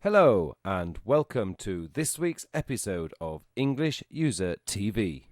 Hello and welcome to this week's episode of English User TV.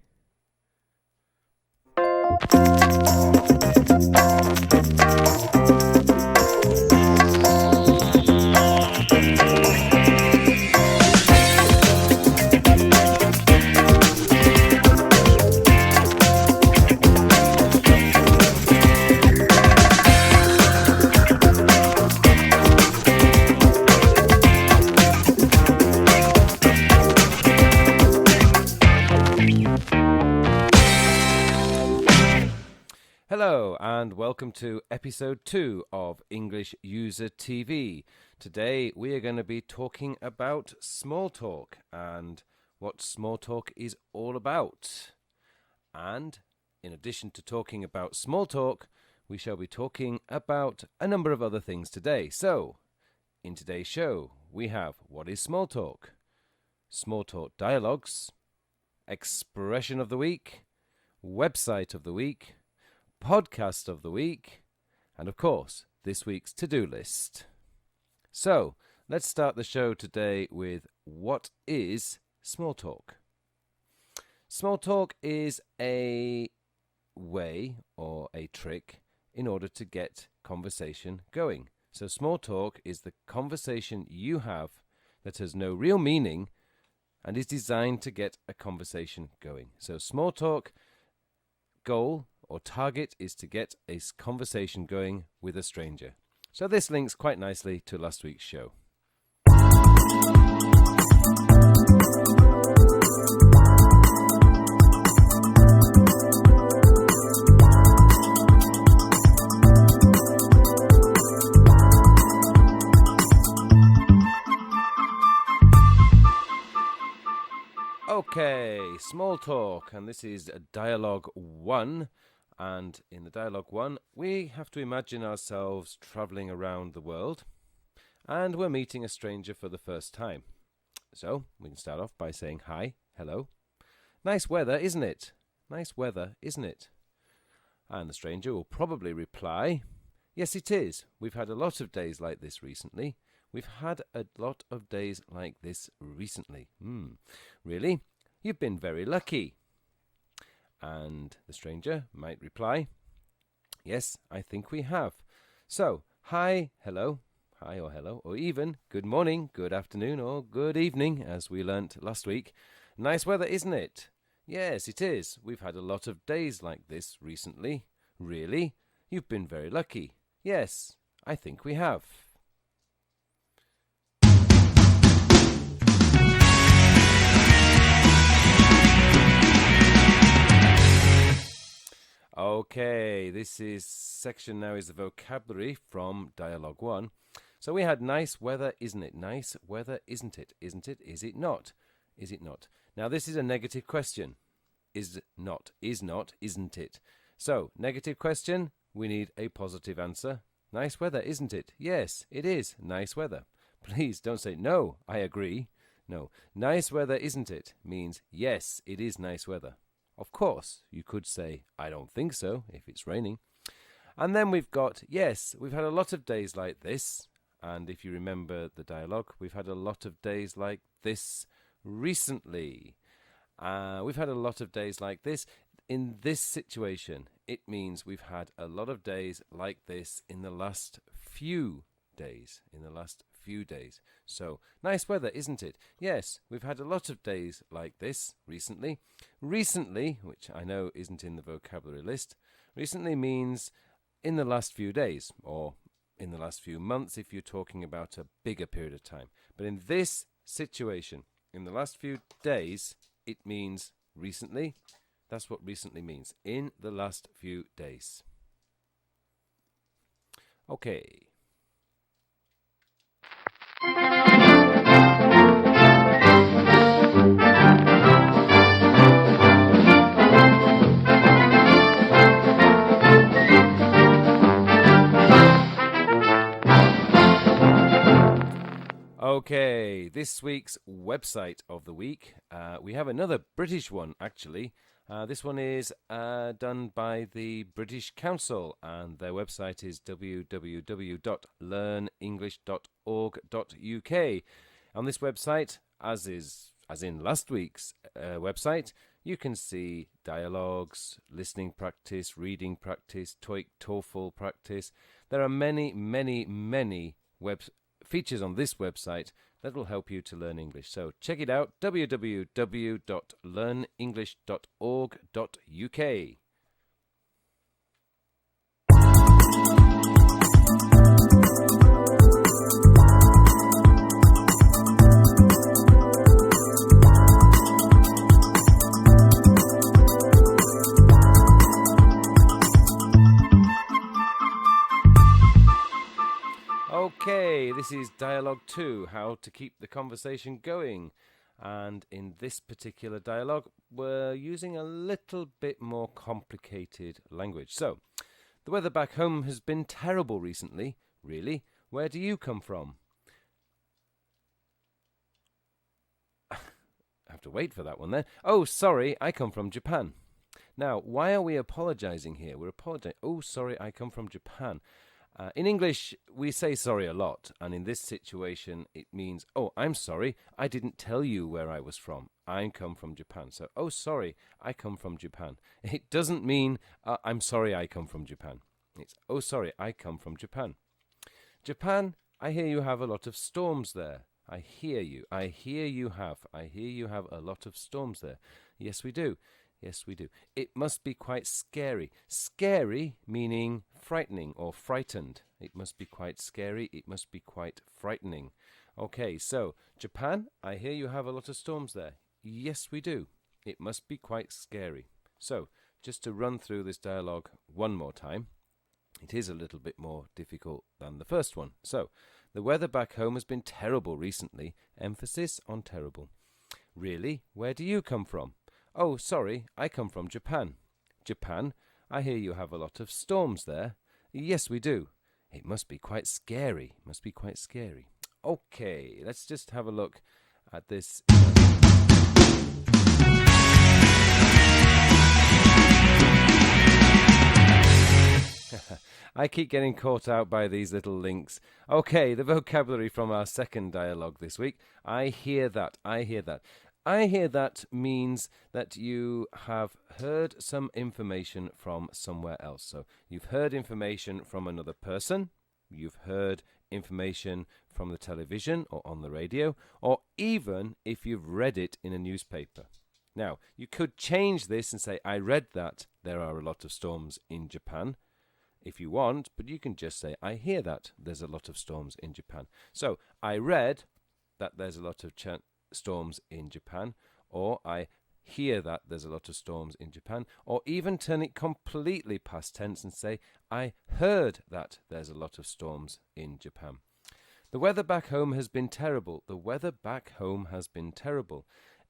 Hello and welcome to episode 2 of English User TV. Today we are going to be talking about small talk and what small talk is all about. And in addition to talking about small talk, we shall be talking about a number of other things today. So, in today's show, we have what is small talk dialogues, expression of the week, website of the week, podcast of the week, and of course, this week's to-do list. So, let's start the show today with what is small talk? Small talk is a way or a trick in order to get conversation going. So, small talk is the conversation you have that has no real meaning and is designed to get a conversation going. So, small talk goal or target is to get a conversation going with a stranger. So this links quite nicely to last week's show. Okay, small talk, and this is dialogue 1. And in the dialogue 1, we have to imagine ourselves travelling around the world, and we're meeting a stranger for the first time. So we can start off by saying hi, hello. Nice weather, isn't it? Nice weather, isn't it? And the stranger will probably reply, yes, it is. We've had a lot of days like this recently. We've had a lot of days like this recently. Really? You've been very lucky. And the stranger might reply, yes, I think we have. So, hi, hello, hi or hello, or even good morning, good afternoon, or good evening, as we learnt last week. Nice weather, isn't it? Yes, it is. We've had a lot of days like this recently. Really? You've been very lucky. Yes, I think we have. Okay, this section now is the vocabulary from Dialogue 1. So we had nice weather, isn't it? Nice weather, isn't it? Isn't it? Is it not? Is it not? Now this is a negative question. Is not, isn't it? So, negative question, we need a positive answer. Nice weather, isn't it? Yes, it is nice weather. Please don't say, no, I agree. No, nice weather, isn't it? Means, yes, it is nice weather. Of course, you could say, I don't think so, if it's raining. And then we've got, yes, we've had a lot of days like this. And if you remember the dialogue, we've had a lot of days like this recently. We've had a lot of days like this. In this situation, it means we've had a lot of days like this in the last few days. So, nice weather, isn't it? Yes, we've had a lot of days like this recently. Recently, which I know isn't in the vocabulary list, recently means in the last few days, or in the last few months if you're talking about a bigger period of time. But in this situation, in the last few days, it means recently. That's what recently means, in the last few days. Okay. Okay, this week's website of the week. We have another British one, actually, This one is done by the British Council, and their website is www.learnenglish.org.uk. On this website, as in last week's website, you can see dialogues, listening practice, reading practice, TOEIC, TOEFL practice. There are many, many, many features on this website that will help you to learn English. So check it out, www.learnenglish.org.uk. Okay, this is Dialogue 2, how to keep the conversation going. And in this particular dialogue, we're using a little bit more complicated language. So, the weather back home has been terrible recently. Really? Where do you come from? I have to wait for that one then. Oh, sorry, I come from Japan. Now, why are we apologizing here? We're apologizing. Oh, sorry, I come from Japan. In English, we say sorry a lot, and in this situation, it means, oh, I'm sorry, I didn't tell you where I was from. I come from Japan. So, oh, sorry, I come from Japan. It doesn't mean, I'm sorry, I come from Japan. It's, oh, sorry, I come from Japan. Japan, I hear you have a lot of storms there. I hear you. I hear you have. I hear you have a lot of storms there. Yes, we do. Yes, we do. It must be quite scary. Scary meaning frightening or frightened. It must be quite scary. It must be quite frightening. Okay, so Japan, I hear you have a lot of storms there. Yes, we do. It must be quite scary. So, just to run through this dialogue one more time. It is a little bit more difficult than the first one. So, the weather back home has been terrible recently. Emphasis on terrible. Really? Where do you come from? Oh, sorry, I come from Japan. Japan, I hear you have a lot of storms there. Yes, we do. It must be quite scary. Must be quite scary. Okay, let's just have a look at this. I keep getting caught out by these little links. Okay, the vocabulary from our second dialogue this week. I hear that. I hear that. I hear that means that you have heard some information from somewhere else. So you've heard information from another person, you've heard information from the television or on the radio, or even if you've read it in a newspaper. Now, you could change this and say, I read that there are a lot of storms in Japan, if you want, but you can just say, I hear that there's a lot of storms in Japan. So, I read that there's a lot of storms in Japan, or I hear that there's a lot of storms in Japan, or even turn it completely past tense and say, I heard that there's a lot of storms in Japan. The weather back home has been terrible. The weather back home has been terrible.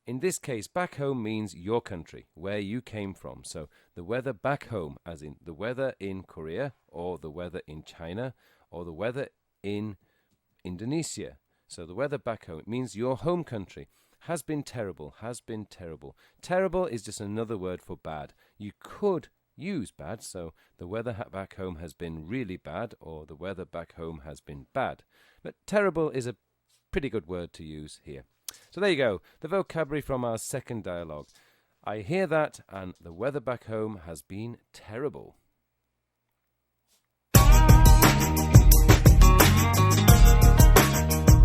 In this case, back home means your country, where you came from. So the weather back home, as in the weather in Korea, or the weather in China, or the weather in Indonesia. So the weather back home, it means your home country. Has been terrible, has been terrible. Terrible is just another word for bad. You could use bad, so the weather back home has been really bad, or the weather back home has been bad. But terrible is a pretty good word to use here. So there you go, the vocabulary from our second dialogue. I hear that, and the weather back home has been terrible.